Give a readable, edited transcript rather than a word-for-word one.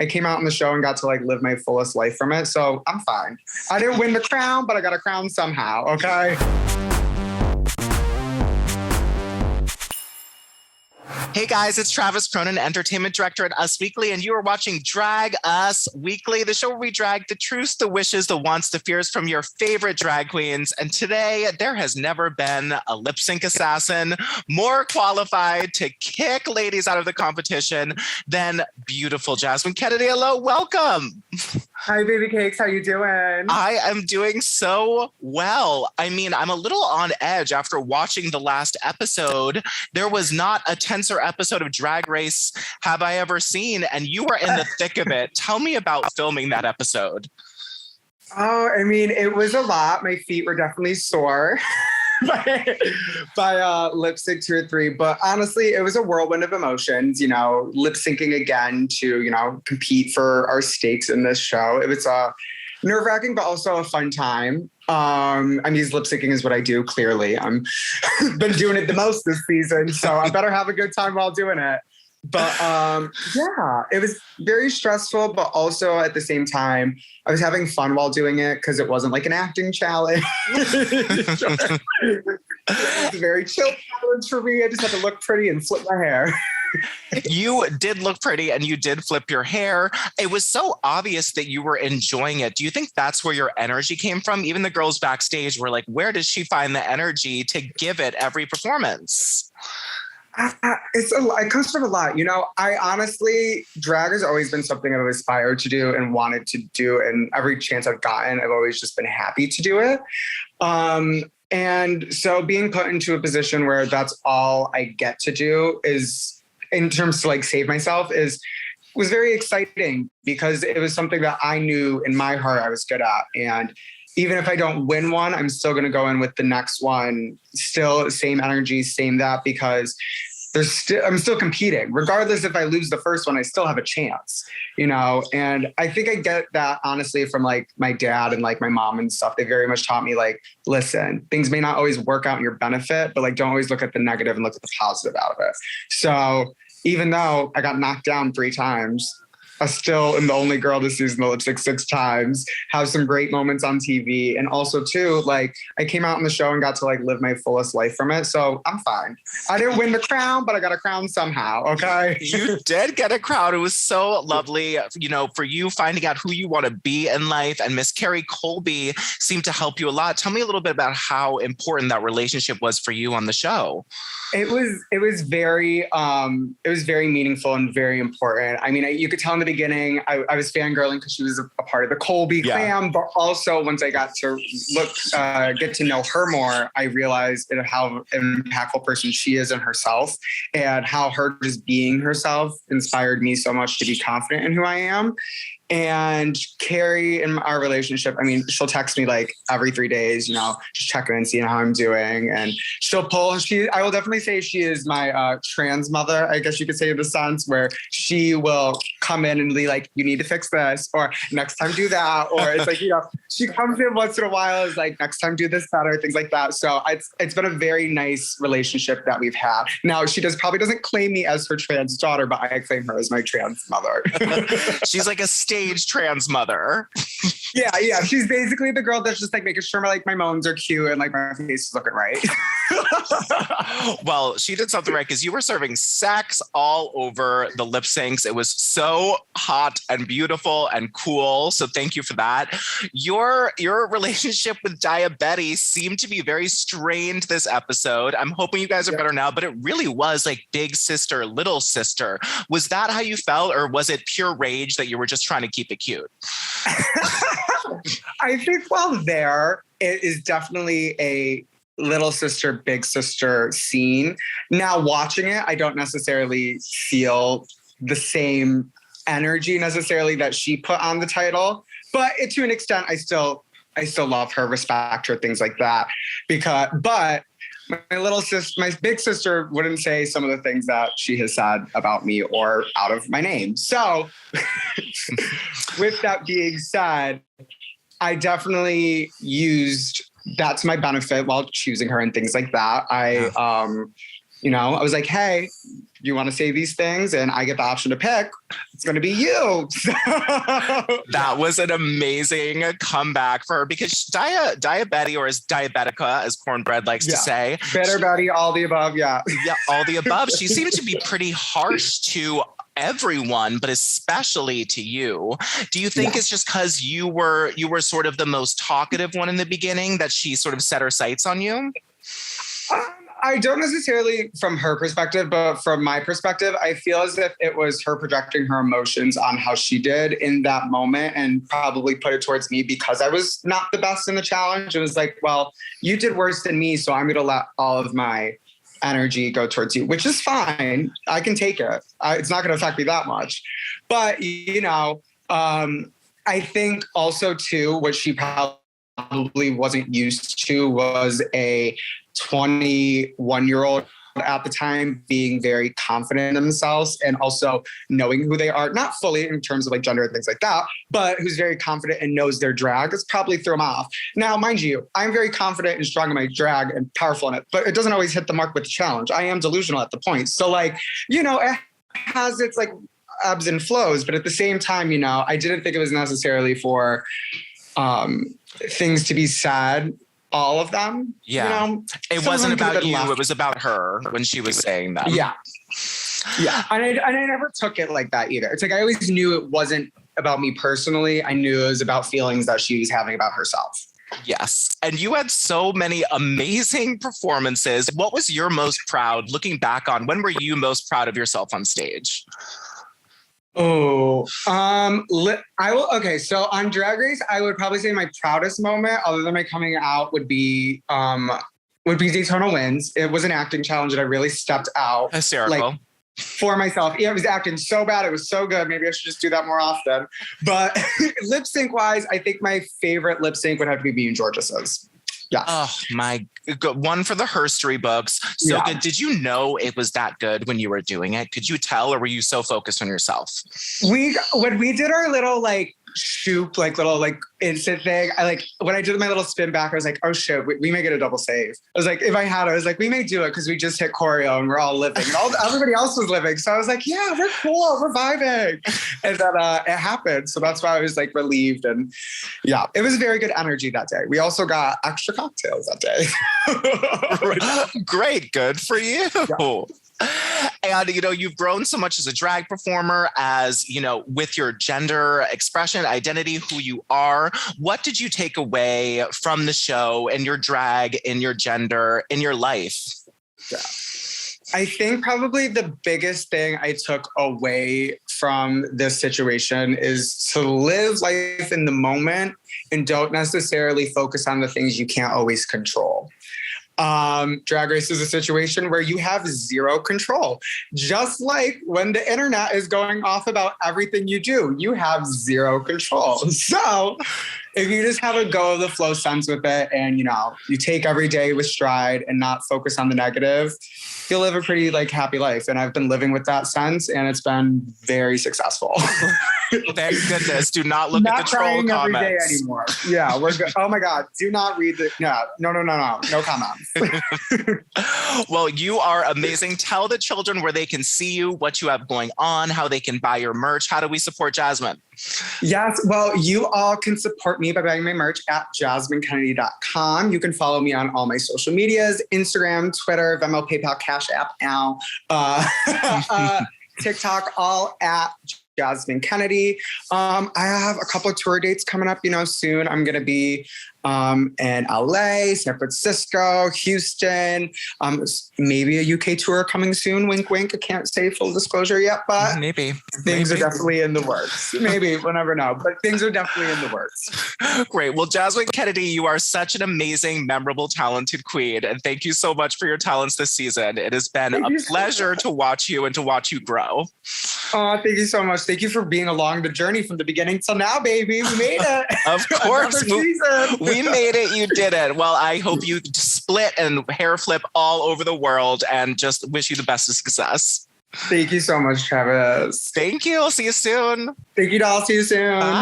I came out in the show and got to like live my fullest life from it. So I'm fine. I didn't win the crown, but I got a crown somehow. Okay. Hey guys, it's Travis Cronin, Entertainment Director at Us Weekly, and you are watching Drag Us Weekly, the show where we drag the truths, the wishes, the wants, the fears from your favorite drag queens. And today, there has never been a lip sync assassin more qualified to kick ladies out of the competition than beautiful Jasmine Kennedie. Hello, welcome. Hi, baby cakes. How you doing? I am doing so well. I mean, I'm a little on edge after watching the last episode. There was not a tenser episode of Drag Race have I ever seen, and you were in the thick of it. Tell me about filming that episode. Oh, I mean, it was a lot. My feet were definitely sore by lip sync 2 or 3. But honestly, it was a whirlwind of emotions, you know, lip syncing again to, you know, compete for our stakes in this show. It was nerve-wracking, but also a fun time. I mean, lip syncing is what I do, clearly. I'm been doing it the most this season, so I better have a good time while doing it. But yeah, it was very stressful, but also at the same time, I was having fun while doing it because it wasn't like an acting challenge. It was a very chill challenge for me. I just had to look pretty and flip my hair. You did look pretty and you did flip your hair. It was so obvious that you were enjoying it. Do you think that's where your energy came from? Even the girls backstage were like, where does she find the energy to give it every performance? It comes from a lot. You know, I honestly, drag has always been something I've aspired to do and wanted to do. And every chance I've gotten, I've always just been happy to do it. And so being put into a position where that's all I get to do is, in terms to like save myself, was very exciting because it was something that I knew in my heart I was good at. And even if I don't win one, I'm still going to go in with the next one. Still same energy, same that, because I'm still competing. Regardless if I lose the first one, I still have a chance, you know? And I think I get that honestly from like my dad and like my mom and stuff. They very much taught me like, listen, things may not always work out in your benefit, but like, don't always look at the negative and look at the positive out of it. So even though I got knocked down 3 times, I still am the only girl this season to lip sync 6 times, have some great moments on TV. And also too, like I came out in the show and got to like live my fullest life from it. So I'm fine. I didn't win the crown, but I got a crown somehow. Okay. You did get a crown. It was so lovely, you know, for you finding out who you want to be in life. And Miss Carrie Colby seemed to help you a lot. Tell me a little bit about how important that relationship was for you on the show. It was very meaningful and very important. I mean, you could tell in the beginning, I was fangirling because she was a part of the Colby clan, but also once I got to get to know her more, I realized how an impactful person she is in herself and how her just being herself inspired me so much to be confident in who I am. And Carrie, in our relationship, I mean, she'll text me like every 3 days, you know, just checking and seeing how I'm doing. And she'll I will definitely say she is my trans mother, I guess you could say, in the sense where she will come in and be like, you need to fix this, or next time do that. Or it's like, you know, she comes in once in a while, is like, next time do this better, things like that. So it's been a very nice relationship that we've had. Now, she probably doesn't claim me as her trans daughter, but I claim her as my trans mother. She's like a stage trans mother. Yeah. She's basically the girl that's just like making sure my moans are cute and like my face is looking right. Well, she did something right because you were serving sex all over the lip syncs. It was so hot and beautiful and cool. So thank you for that. Your relationship with Daya Betty seemed to be very strained this episode. I'm hoping you guys are better now, but it really was like big sister, little sister. Was that how you felt, or was it pure rage that you were just trying to keep it cute? I think it is definitely a little sister, big sister scene. Now watching it, I don't necessarily feel the same energy necessarily that she put on the title, but to an extent, I still love her, respect her, things like that. But my big sister wouldn't say some of the things that she has said about me or out of my name. So with that being said, I definitely used that to my benefit while choosing her and things like that. I was like, hey, you want to say these things and I get the option to pick, it's going to be you. That was an amazing comeback for her because Diabetti, or as Diabetica, as Kornbread likes to say. Better Betty, all the above, yeah. Yeah, all the above. She seemed to be pretty harsh to everyone, but especially to you. Do you think it's just because you were sort of the most talkative one in the beginning that she sort of set her sights on you? I don't necessarily from her perspective, but from my perspective, I feel as if it was her projecting her emotions on how she did in that moment and probably put it towards me because I was not the best in the challenge. It was like, well, you did worse than me, so I'm going to let all of my energy go towards you, which is fine. I can take it. It's not going to affect me that much. But, I think also, too, what she probably wasn't used to was a 21-year-old at the time being very confident in themselves and also knowing who they are, not fully in terms of like gender and things like that, but who's very confident and knows their drag. It's probably threw them off. Now, mind you, I'm very confident and strong in my drag and powerful in it, but it doesn't always hit the mark with the challenge. I am delusional at the point. So like, it has its like ebbs and flows, but at the same time, I didn't think it was necessarily for things to be said, all of them. Yeah. It wasn't about you. It was about her when she was saying that. Yeah. Yeah. And I never took it like that either. It's like, I always knew it wasn't about me personally. I knew it was about feelings that she was having about herself. Yes. And you had so many amazing performances. What was your most proud looking back on? When were you most proud of yourself on stage? Oh, okay. So on Drag Race, I would probably say my proudest moment, other than my coming out, would be Daytona Wins. It was an acting challenge that I really stepped out. Hysterical. For myself. Yeah, I was acting so bad. It was so good. Maybe I should just do that more often. But lip sync wise, I think my favorite lip sync would have to be me and George's. Yeah. Oh my God. One for the Herstory books. So good. Did you know it was that good when you were doing it? Could you tell, or were you so focused on yourself? When we did our little shoot, little instant thing, when I did my little spin back, I was like, oh shit, we may get a double save. I was like, if I had it, I was like, we may do it because we just hit choreo and we're all living. And everybody else was living. So I was like, yeah, we're cool, we're vibing. And then it happened. So that's why I was relieved. And yeah, it was very good energy that day. We also got extra cocktails that day. Great, good for you. Yeah. And, you've grown so much as a drag performer, as, with your gender expression, identity, who you are. What did you take away from the show and your drag, in your gender, in your life? Yeah. I think probably the biggest thing I took away from this situation is to live life in the moment and don't necessarily focus on the things you can't always control. Drag Race is a situation where you have zero control. Just like when the internet is going off about everything you do, you have zero control. So if you just have a go of the flow sense with it and, you take every day with stride and not focus on the negative, you'll live a pretty happy life. And I've been living with that sense and it's been very successful. Thank goodness. Do not look at the troll comments. Every day anymore. Yeah, we're good. Oh my God. Do not read the, no comments. Well, you are amazing. Tell the children where they can see you, what you have going on, how they can buy your merch. How do we support Jasmine? Yes, well, you all can support me by buying my merch at JasmineKennedie.com. You can follow me on all my social medias, Instagram, Twitter, Venmo, PayPal, Cash App, TikTok, all at Jasmine Kennedie. I have a couple of tour dates coming up, soon. I'm going to be in LA, San Francisco, Houston, maybe a UK tour coming soon. Wink, wink. I can't say full disclosure yet, but maybe things are definitely in the works. Maybe, we'll never know, but things are definitely in the works. Great. Well, Jasmine Kennedie, you are such an amazing, memorable, talented queen. And thank you so much for your talents this season. It has been a pleasure to watch you and to watch you grow. Oh, thank you so much. Thank you for being along the journey from the beginning till now, baby. We made it. Of course. We made it. You did it. Well, I hope you split and hair flip all over the world and just wish you the best of success. Thank you so much, Travis. Thank you. I'll see you soon. Thank you, doll. See you soon. Bye.